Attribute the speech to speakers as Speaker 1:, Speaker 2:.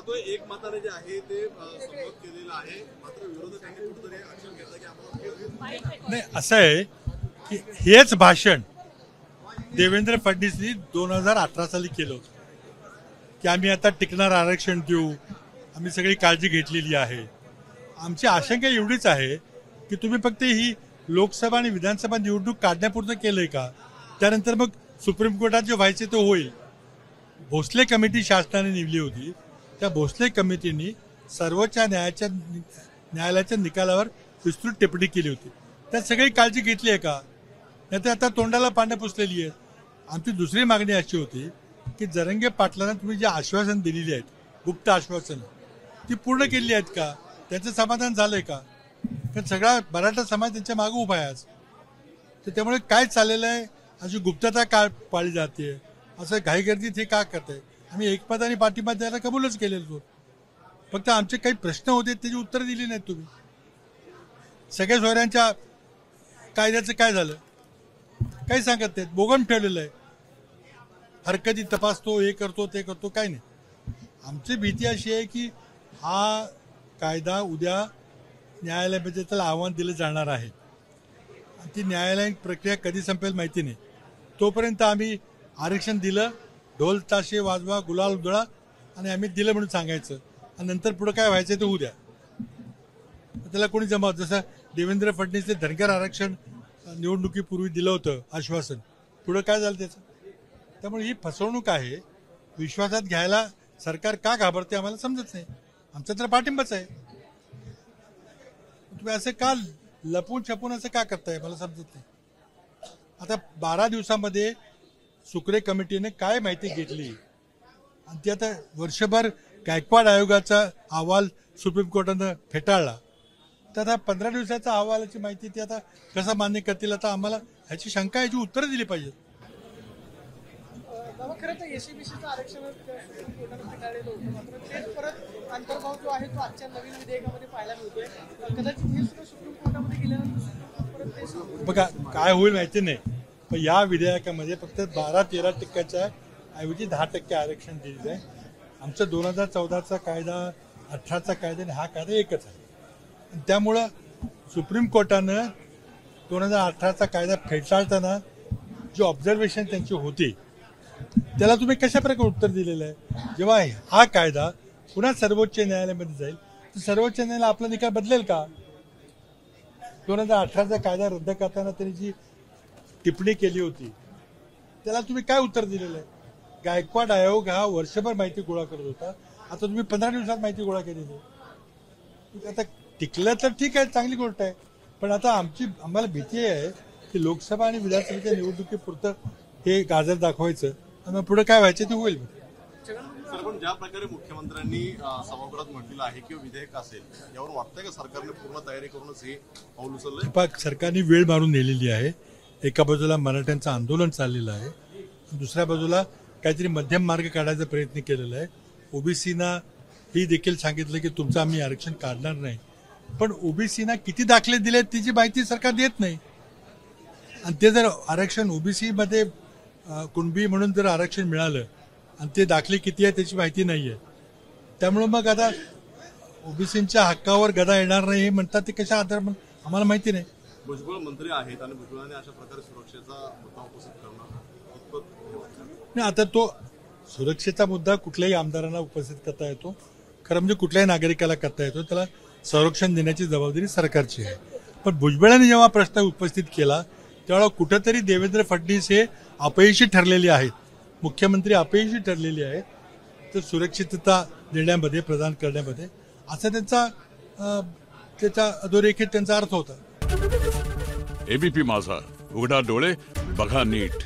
Speaker 1: पाहतोय एक मताने जे आहे ते संमत केलेलं आहे, मात्र विरोधकांनी कुठेतरी ऍक्शन घेतलं की आपण
Speaker 2: नाही, असं आहे की हेच भाषण देवेंद्र फडणवीसनी 2018 साली केलं होतं की आम्ही आता टिकणार आरक्षण देऊ, आम्ही सगळी काळजी घेतलेली आहे. आमची आशंका एवढीच आहे की तुम्ही फक्त ही लोकसभा आणि विधानसभा निवडणूक काढण्यापुरतं केलंय का? त्यानंतर मग सुप्रीम कोर्टात जे व्हायचे ते होईल. भोसले कमिटी शासनाने नेमली होती, त्या भोसले कमिटीने सर्वोच्च न्यायालयाच्या निकालावर विस्तृत टिप्पणी केली होती. त्यात सगळी काळजी घेतली आहे का? नाही तर आता तोंडाला पानं पुसलेली आहेत. आमची दुसरी मागणी अशी होती की जरंगे पाटलांना तुम्ही जे आश्वासन दिलेली आहेत, गुप्त आश्वासनं, ती पूर्ण केली आहेत का? त्याचं समाधान झालंय का? कारण सगळा मराठा समाज त्यांच्या मागे उभा आहे आज. तर त्यामुळे काय चाललेलं आहे, अशी गुप्तता का पाळली जाते, असं घाईगर्दीत हे का करताय? आम्ही एकमताने पाठिंबा द्यायला कबूलच केलेलो. फक्त आमचे काही प्रश्न होते त्याची उत्तर दिली नाहीत तुम्ही. सगळ्या सोयऱ्यांच्या कायद्याचं काय झालं? काही सांगत नाहीत. बोगम ठेवलेलं आहे. हरकती तपासतो, हे करतो, ते करतो, काय नाही. आमची भीती अशी आहे की हा कायदा उद्या न्यायालयामध्ये त्याला आव्हान दिलं जाणार आहे. ती न्यायालयीन प्रक्रिया कधी संपेल माहिती नाही. तोपर्यंत आम्ही आरक्षण दिलं, ढोल ताशे वाजवा, गुलाल उधळा आणि आम्ही दिलं म्हणून सांगायचं आणि नंतर पुढे काय व्हायचं ते होऊ द्या. त्याला कोणी जमावत, जसं देवेंद्र फडणवीसने धनगर आरक्षण निवडणुकीपूर्वी दिलं होतं आश्वासन, पुढं काय झालं त्याचं? त्यामुळे ही फसवणूक आहे. विश्वासात घ्यायला सरकार का घाबरते आम्हाला समजत नाही. आमचा तर पाठिंबाच आहे. तुम्ही असं का लपून छपून असं का करताय मला समजत नाही. आता 12 दिवसामध्ये सुक्रे कमिटीने काय माहिती घेतली आणि ती आता वर्षभर गायकवाड आयोगाचा अहवाल सुप्रीम कोर्टानं फेटाळला, तर आता 15 दिवसाचा अहवालाची माहिती ती आता कसं मान्य करतील? आता आम्हाला ह्याची शंका, याची उत्तरं दिली पाहिजेत.
Speaker 3: खरं तर एससीबीसीचं आरक्षण सुप्रीम कोर्टानं फेटाळलेलं होतं, मात्र तेच परत अंतर्भाव जो आहे तो आजच्या नवीन विधेयकामध्ये पाहायला मिळतोय. कदाचित हे सुद्धा सुप्रीम कोर्टामध्ये गेल्यानंतर परत ते
Speaker 2: बघा काय होईल माहिती नाही. पण या विधेयकामध्ये फक्त 12-13% ऐवजी 10% आरक्षण दिलेलं आहे. आमचा 2014चा कायदा, 18चा कायदा आणि हा कायदा एकच आहे. त्यामुळं सुप्रीम कोर्टानं 2018चा कायदा फेटाळताना जो ऑब्झर्वेशन त्यांची होती त्याला तुम्ही कशा प्रकारे उत्तर दिलेलं आहे? जेव्हा हा कायदा पुन्हा सर्वोच्च न्यायालयामध्ये जाईल तर सर्वोच्च न्यायालय आपला निकाल बदलेल का? 2018चा कायदा रद्द करताना त्यांनी जी टिप्पणी केली होती त्याला तुम्ही काय उत्तर दिलेलं आहे? गायकवाड आयोग हा वर्षभर माहिती गोळा करत होता, आता तुम्ही 15 दिवसात माहिती गोळा केलेली आहे. आता टिकलं तर ठीक आहे, चांगली गोष्ट आहे. पण आता आम्हाला भीती आहे की लोकसभा आणि विधानसभेच्या निवडणुकीपुरतं हे गाजर दाखवायचं आणि पुढे काय व्हायचं ते होईल.
Speaker 1: सर, पण ज्या प्रकारे मुख्यमंत्र्यांनी सभागृहात म्हटलेलं आहे की विधेयक असेल, यावर वाटतंय का सरकारने पूर्ण तयारी करूनच हे पाऊल उचललंय?
Speaker 2: सरकारने वेळ मारून नेलेली आहे. एका बाजूला मराठ्यांचं आंदोलन चाललेलं आहे, दुसऱ्या बाजूला काहीतरी मध्यम मार्ग काढायचा प्रयत्न केलेला आहे. ओबीसीना ही देखील सांगितलं की तुमचं आम्ही आरक्षण काढणार नाही, पण ओबीसीना किती दाखले दिले त्याची माहिती सरकार देत नाही. आणि ते जर आरक्षण ओबीसी मध्ये कुणबी म्हणून जर आरक्षण मिळालं आणि ते दाखले किती आहे त्याची माहिती नाही आहे, त्यामुळे मग आता ओबीसींच्या हक्कावर गदा येणार नाही हे म्हणतात. ते कशा आधार आम्हाला माहिती नाही.
Speaker 1: भुजबळ मंत्री आहेत आणि भुजबळाने अशा प्रकारे सुरक्षेचा मुद्दा उपस्थित करणं
Speaker 2: नाही. आता तो सुरक्षेचा मुद्दा कुठल्याही आमदारांना उपस्थित करता येतो, खरं म्हणजे कुठल्याही नागरिकाला करता येतो. त्याला संरक्षण देण्याची जबाबदारी सरकारची आहे. पण भुजबळांनी जेव्हा प्रश्न उपस्थित केला तेव्हा कुठंतरी देवेंद्र फडणवीस हे अपयशी ठरलेले आहेत, मुख्यमंत्री अपयशी ठरलेले आहेत. तर सुरक्षितता देण्यामध्ये, प्रदान करण्यामध्ये असा त्याचा अधोरेखित त्यांचा अर्थ होता.
Speaker 4: एबीपी माझा, उघडा डोळे बघा नीट.